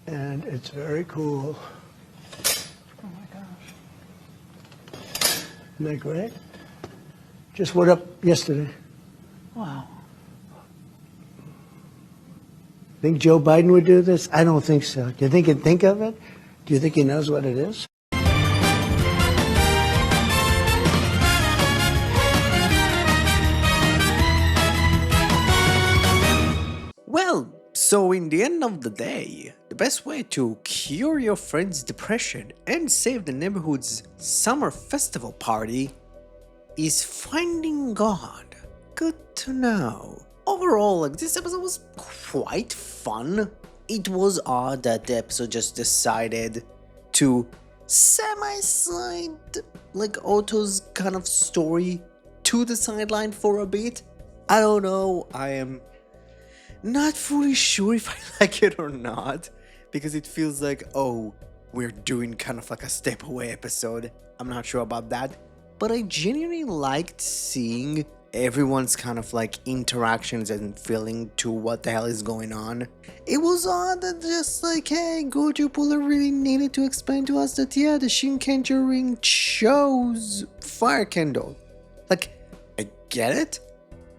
And it's very cool. Oh my gosh. Isn't that great? Just went up yesterday. Wow. Think Joe Biden would do this? I don't think so. Do you think he'd think of it? Do you think he knows what it is? Well, so in the end of the day, the best way to cure your friend's depression and save the neighborhood's summer festival party is finding God. Good to know. Overall, like, this episode was quite fun. It was odd that the episode just decided to semi-slide like Otto's kind of story to the sideline for a bit. I don't know, I am not fully sure if I like it or not, because it feels like, oh, we're doing kind of like a step away episode. I'm not sure about that, but I genuinely liked seeing everyone's kind of like interactions and feeling to what the hell is going on. It was odd that just like, hey, Gozyuger really needed to explain to us that, yeah, the Shinkenger ring chose Fire Candle. Like, I get it,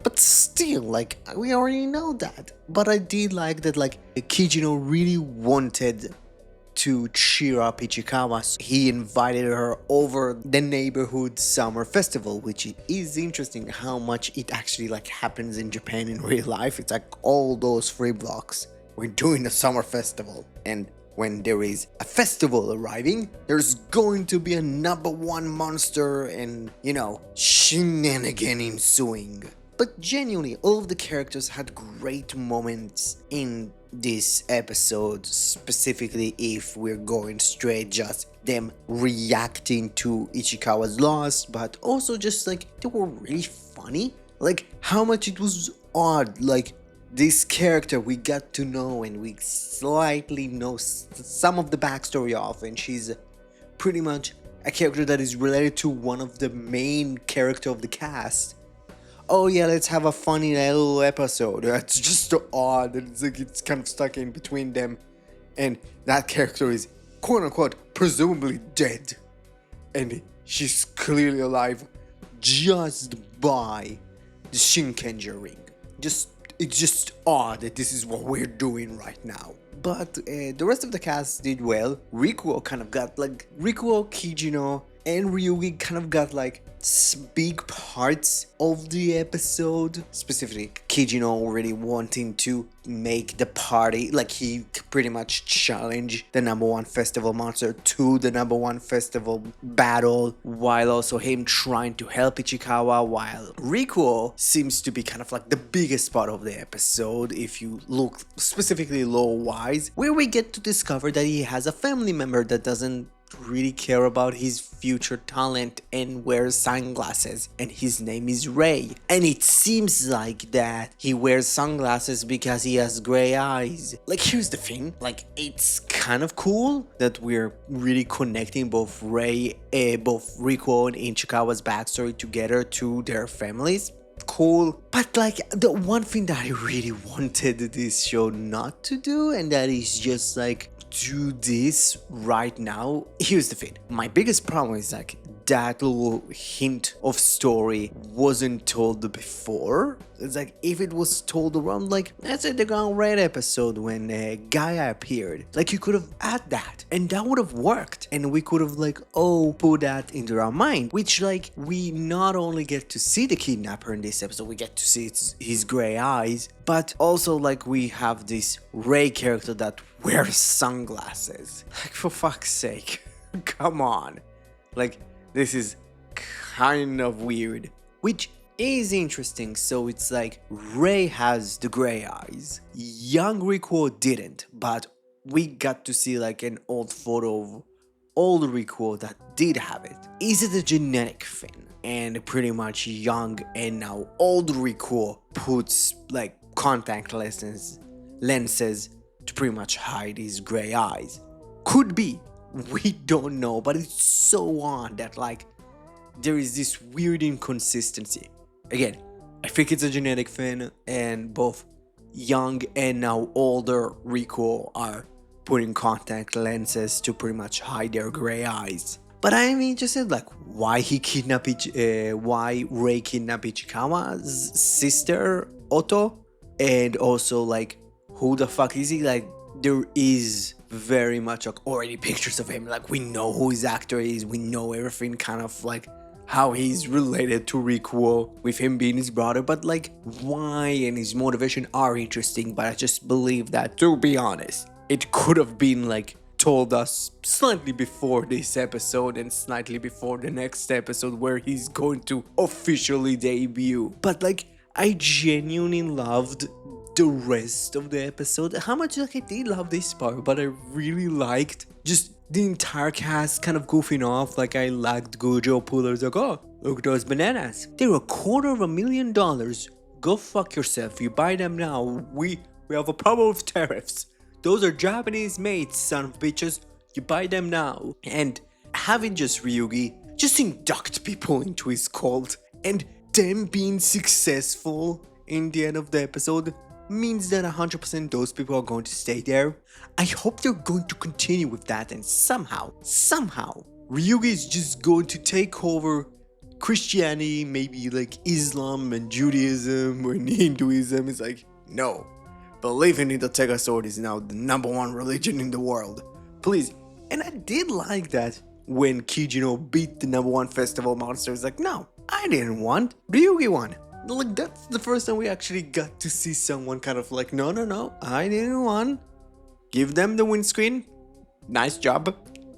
but still, like, we already know that. But I did like that, like, Kijino really wanted to cheer up Ichikawa. So he invited her over the neighborhood summer festival, which is interesting how much it actually like happens in Japan in real life. It's like all those free blocks. We're doing a summer festival, and when there is a festival arriving, there's going to be a #1 monster and, you know, shenanigan ensuing. But genuinely, all of the characters had great moments in this episode, specifically if we're going straight just them reacting to Ichikawa's loss, but also just like they were really funny. Like how much it was odd, like this character we got to know and we slightly know some of the backstory of, and she's pretty much a character that is related to one of the main character of the cast. Oh yeah, let's have a funny little episode. It's just odd. It's like it's kind of stuck in between them, and that character is quote unquote presumably dead, and she's clearly alive just by the Shinkenger ring. It's just odd that this is what we're doing right now. But the rest of the cast did well. Rikuo, Kijino, and Ryugi kind of got like big parts of the episode, specifically Kijino really wanting to make the party, like he pretty much challenged the #1 festival monster to the #1 festival battle, while also him trying to help Ichikawa, while Rikuo seems to be kind of like the biggest part of the episode if you look specifically lore-wise, where we get to discover that he has a family member that doesn't really care about his future talent and wears sunglasses, and his name is Ray. And it seems like that he wears sunglasses because he has gray eyes. Like, here's the thing, like, it's kind of cool that we're really connecting both Rikuo and Ichikawa's backstory together to their families. Cool, but like the one thing that I really wanted this show not to do, and that is just like do this right now. Here's the thing, my biggest problem is like that little hint of story wasn't told before. It's like if it was told around, like let's say the Ground Red episode when Gaia appeared, like you could have had that and that would have worked, and we could have like put that into our mind, which like we not only get to see the kidnapper in this episode, we get to see his gray eyes, but also like we have this Ray character that wears sunglasses. Like, for fuck's sake, come on. Like, this is kind of weird, which is interesting. So it's like Ray has the gray eyes, young Rikuo didn't, but we got to see like an old photo of old Rikuo that did have it. Is it a genetic thing? And pretty much young and now old Rikuo puts like contact lenses to pretty much hide his gray eyes. Could be. We don't know, but it's so odd that like there is this weird inconsistency. Again, I think it's a genetic thing, and both young and now older Rikuo are putting contact lenses to pretty much hide their gray eyes. But I'm interested, like, why why Rei kidnapped Ichikawa's sister, Otto? And also, like, who the fuck is he? Like, there is very much, like, already pictures of him. Like, we know who his actor is. We know everything, kind of, like, how he's related to Rikuo, with him being his brother. But, like, why and his motivation are interesting. But I just believe that, to be honest, it could have been, like, told us slightly before this episode and slightly before the next episode where he's going to officially debut. But like, I genuinely loved the rest of the episode. How much like I did love this part, but I really liked just the entire cast kind of goofing off. Like, I liked Gojo Puller's like, oh, look at those bananas. They're $250,000. Go fuck yourself. You buy them now. We have a problem with tariffs. Those are Japanese made, son of bitches. You buy them now. And having just Ryugi just induct people into his cult and them being successful in the end of the episode means that 100% those people are going to stay there. I hope they're going to continue with that, and somehow, Ryugi is just going to take over Christianity, maybe like Islam and Judaism or Hinduism. It's like, no. Believing in the Tega Sword is now the #1 religion in the world. Please. And I did like that when Kijino beat the #1 festival monster. It's like, no, I didn't want. Ryugi won. Like, that's the first time we actually got to see someone kind of like, no, I didn't want. Give them the windscreen. Nice job.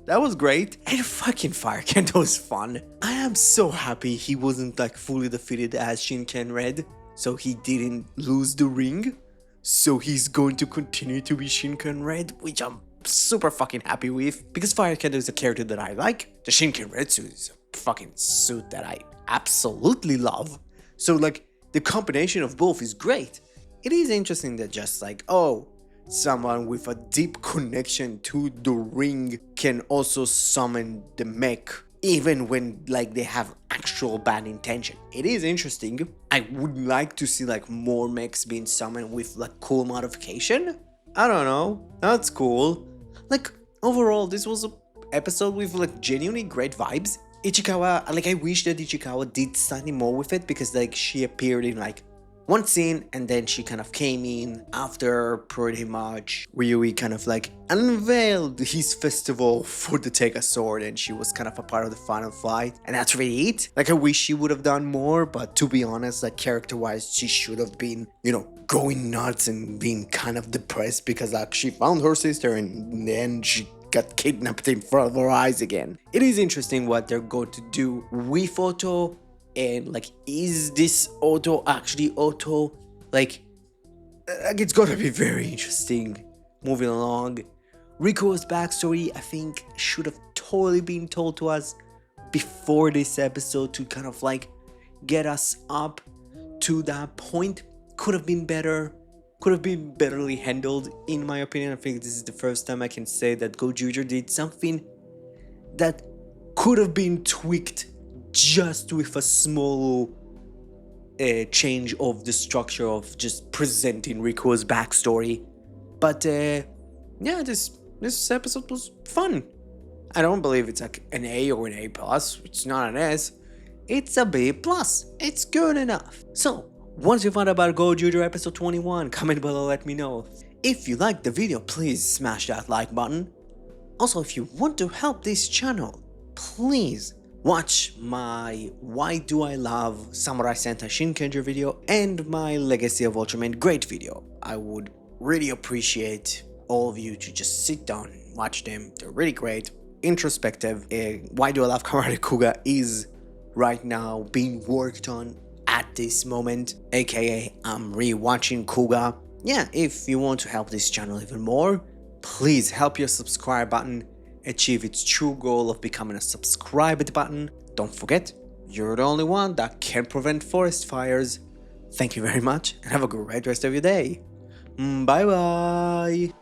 That was great. And fucking Fire Kendo was fun. I am so happy he wasn't like fully defeated as Shinken Red, so he didn't lose the ring. So he's going to continue to be Shinken Red, which I'm super fucking happy with, because Fire Kendo is a character that I like. The Shinken Red suit is a fucking suit that I absolutely love. So like, the combination of both is great. It is interesting that just like, oh, someone with a deep connection to the ring can also summon the mech, even when like they have actual bad intention. It is interesting. I would like to see like more mechs being summoned with like cool modification. I don't know. That's cool. Like, overall, this was an episode with like genuinely great vibes. Ichikawa, like, I wish that Ichikawa did slightly more with it, because like she appeared in like one scene and then she kind of came in after pretty much Ryui kind of like unveiled his festival for the Tega Sword, and she was kind of a part of the final fight, and that's really it. Like, I wish she would have done more, but to be honest, like, character-wise, she should have been, you know, going nuts and being kind of depressed because like she found her sister and then she got kidnapped in front of her eyes again. It is interesting what they're going to do with Otto. And like, is this Otto actually Otto? Like it's gonna be very interesting. Moving along, Rikuo's backstory, I think, should have totally been told to us before this episode to kind of like get us up to that point. Could have been better. Could have been betterly handled, in my opinion. I think this is the first time I can say that Gozyuger did something that could have been tweaked just with a small change of the structure of just presenting Rikuo's backstory. But yeah, this episode was fun. I don't believe it's like an A or an A+. It's not an S. It's a B+. It's good enough. So, once you found out about Gozyuger episode 21, comment below, let me know. If you liked the video, please smash that like button. Also, if you want to help this channel, please watch my Why Do I Love Samurai Sentai Shinkenger video and my Legacy of Ultraman Great video. I would really appreciate all of you to just sit down and watch them. They're really great, introspective. Why Do I Love Karate Kuga is right now being worked on at this moment, aka I'm rewatching Kuga. Yeah, if you want to help this channel even more, please help your subscribe button achieve its true goal of becoming a subscribed button. Don't forget, you're the only one that can prevent forest fires. Thank you very much and have a great rest of your day. Bye bye.